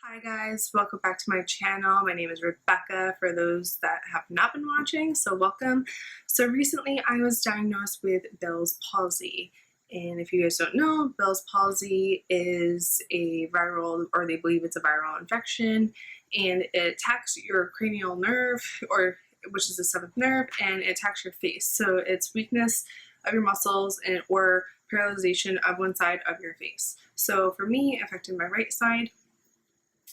Hi guys, welcome back to my channel. My name is Rebecca for those that have not been watching, so welcome. So recently I was diagnosed with Bell's palsy, and if you guys don't know, Bell's palsy is a viral, or they believe it's a viral infection, and it attacks your cranial nerve, which is the seventh nerve, and it attacks your face. So it's weakness of your muscles or paralyzation of one side of your face. So for me, it affected my right side.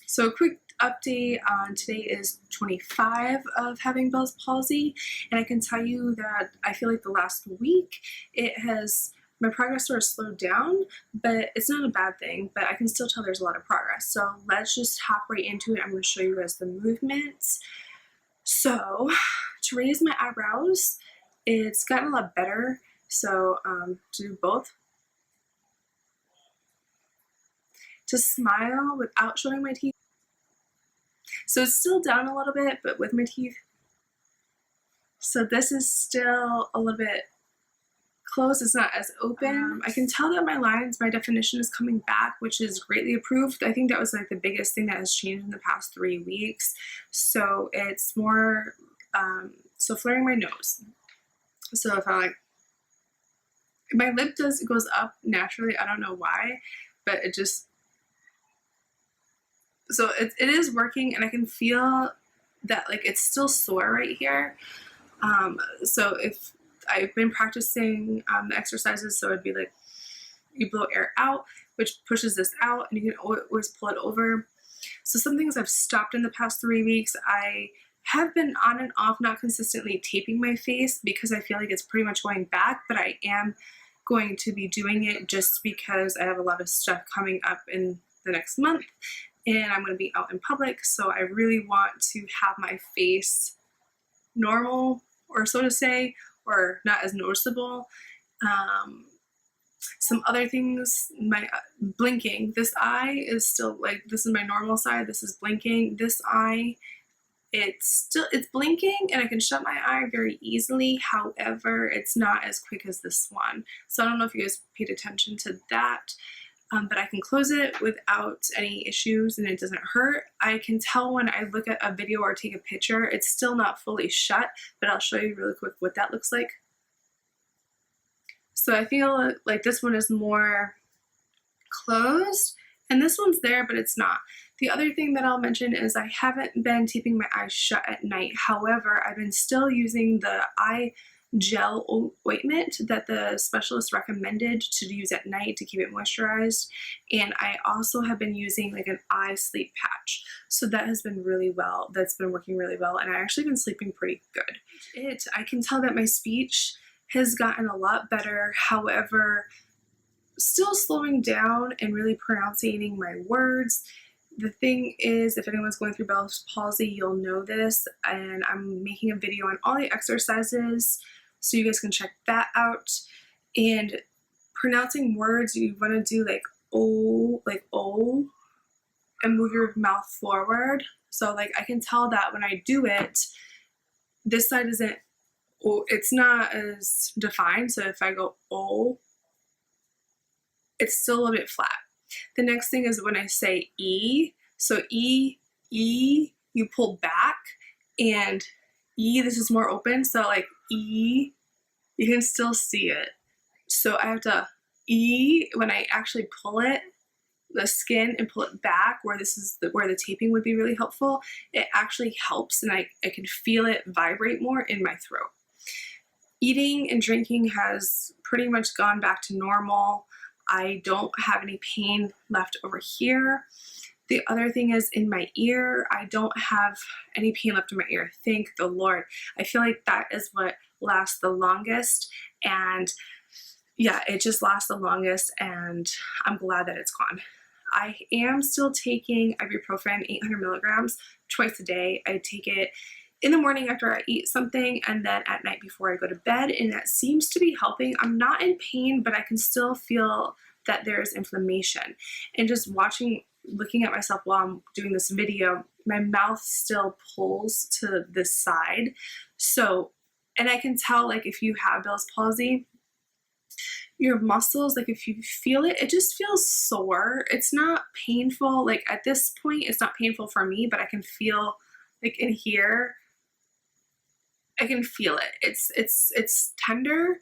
So a quick update on today is 25 of having Bell's palsy, and I can tell you that I feel like the last week my progress sort of slowed down, but it's not a bad thing, but I can still tell there's a lot of progress. So let's just hop right into it. I'm going to show you guys the movements. So to raise my eyebrows, it's gotten a lot better. So do both. To smile without showing my teeth. So it's still down a little bit, but with my teeth. So this is still a little bit closed, it's not as open. I can tell that my definition is coming back, which is greatly improved. I think that was like the biggest thing that has changed in the past 3 weeks. So it's more, so flaring my nose. So if my lip goes up naturally, I don't know why, but it just, so it is working, and I can feel that like it's still sore right here. So if I've been practicing the exercises, so it'd be like you blow air out, which pushes this out, and you can always pull it over. So some things I've stopped in the past 3 weeks. I have been on and off, not consistently taping my face because I feel like it's pretty much going back, but I am going to be doing it just because I have a lot of stuff coming up in the next month, and I'm going to be out in public, so I really want to have my face normal, or so to say, or not as noticeable. Some other things, my blinking. This eye is still like, this is my normal side, this is blinking. This eye, it's blinking, and I can shut my eye very easily. However, it's not as quick as this one. So I don't know if you guys paid attention to that. But I can close it without any issues, and it doesn't hurt. I can tell when I look at a video or take a picture, it's still not fully shut, but I'll show you really quick what that looks like. So I feel like this one is more closed, and this one's there, but it's not. The other thing that I'll mention is I haven't been taping my eyes shut at night. However, I've been still using the eye gel ointment that the specialist recommended to use at night to keep it moisturized, and I also have been using like an eye sleep patch, so that has been that's been working really well, and I actually been sleeping pretty good. I can tell that my speech has gotten a lot better, however still slowing down and really pronouncing my words. The thing is, if anyone's going through Bell's palsy, you'll know this, and I'm making a video on all the exercises so you guys can check that out. And pronouncing words, you want to do like oh, and move your mouth forward. So like I can tell that when I do it, this side isn't, it's not as defined. So if I go oh, it's still a little bit flat. The next thing is when I say E, so E, you pull back, and E, this is more open, so like E, you can still see it. So I have to E, when I actually pull it, the skin, and pull it back, where this is where the taping would be really helpful, it actually helps, and I can feel it vibrate more in my throat. Eating and drinking has pretty much gone back to normal. I don't have any pain left over here. The other thing is in my ear, I don't have any pain left in my ear. Thank the Lord. I feel like that is what lasts the longest, and yeah, it just lasts the longest, and I'm glad that it's gone. I am still taking ibuprofen, 800 milligrams twice a day. I take it in the morning after I eat something, and then at night before I go to bed, and that seems to be helping. I'm not in pain, but I can still feel that there's inflammation. And just looking at myself while I'm doing this video, my mouth still pulls to this side. So, and I can tell, like, if you have Bell's palsy, your muscles, like if you feel it, it just feels sore. It's not painful. Like at this point, it's not painful for me, but I can feel like in here, I can feel it. It's tender.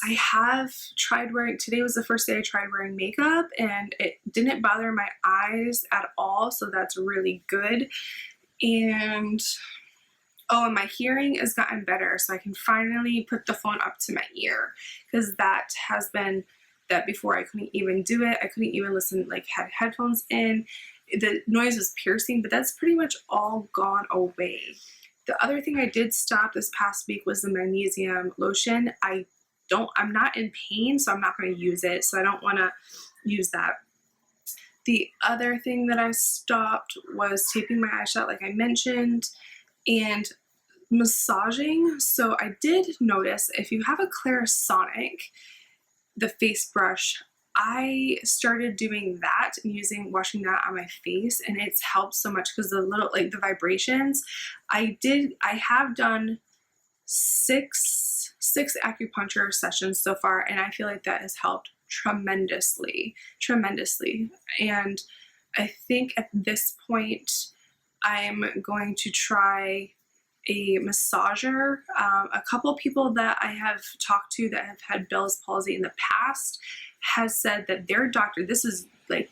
I have tried wearing, today was the first day I tried wearing makeup and it didn't bother my eyes at all. So that's really good. And oh, and my hearing has gotten better. So I can finally put the phone up to my ear, because that has been that before I couldn't even do it. I couldn't even listen, like had headphones in. The noise was piercing, but that's pretty much all gone away. The other thing I did stop this past week was the magnesium lotion. I'm not in pain, so I'm not going to use it. So I don't want to use that. The other thing that I stopped was taping my eyes shut, like I mentioned, and massaging. So I did notice if you have a Clarisonic, the face brush, I started doing that and washing that on my face, and it's helped so much because the little, like the vibrations, I have done six acupuncture sessions so far, and I feel like that has helped tremendously. And I think at this point I'm going to try a massager. A couple people that I have talked to that have had Bell's palsy in the past has said that their doctor, this is like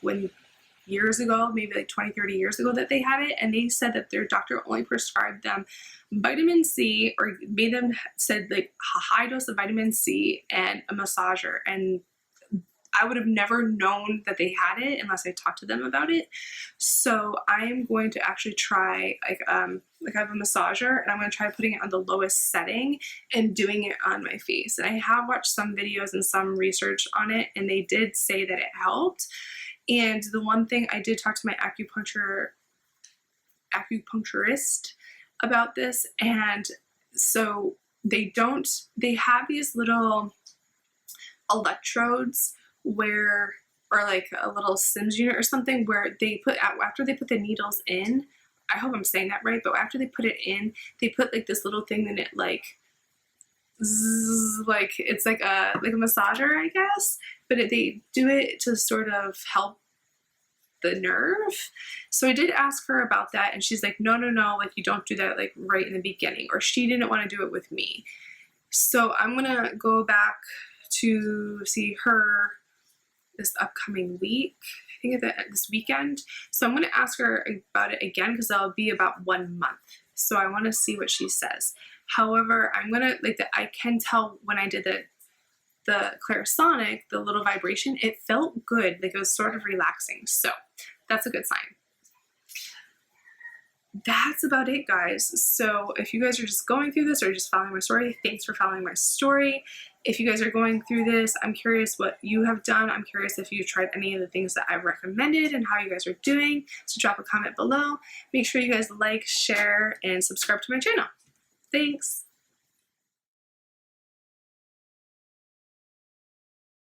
years ago, maybe like 20-30 years ago that they had it, and they said that their doctor only prescribed them vitamin C, or made them, said like a high dose of vitamin C and a massager, and I would have never known that they had it unless I talked to them about it. So I'm going to actually try, like I have a massager, and I'm going to try putting it on the lowest setting and doing it on my face. And I have watched some videos and some research on it, and they did say that it helped. And the one thing, I did talk to my acupuncturist about this, and so they have these little electrodes where, or like a little Sims unit or something, where they put out, after they put the needles in, I hope I'm saying that right, but after they put it in, they put like this little thing in it, like zzz, like it's like a massager, I guess, but they do it to sort of help the nerve. So I did ask her about that, and she's like, no, like you don't do that like right in the beginning, or she didn't want to do it with me. So I'm gonna go back to see her this upcoming week, I think this weekend. So I'm going to ask her about it again, because that'll be about 1 month. So I want to see what she says. However, I'm going to, I can tell when I did the Clarisonic, the little vibration, it felt good. Like it was sort of relaxing. So that's a good sign. That's about it, guys. So if you guys are just going through this or just following my story, thanks for following my story. If you guys are going through this, I'm curious what you have done. I'm curious if you've tried any of the things that I've recommended and how you guys are doing. So drop a comment below. Make sure you guys like, share, and subscribe to my channel. Thanks.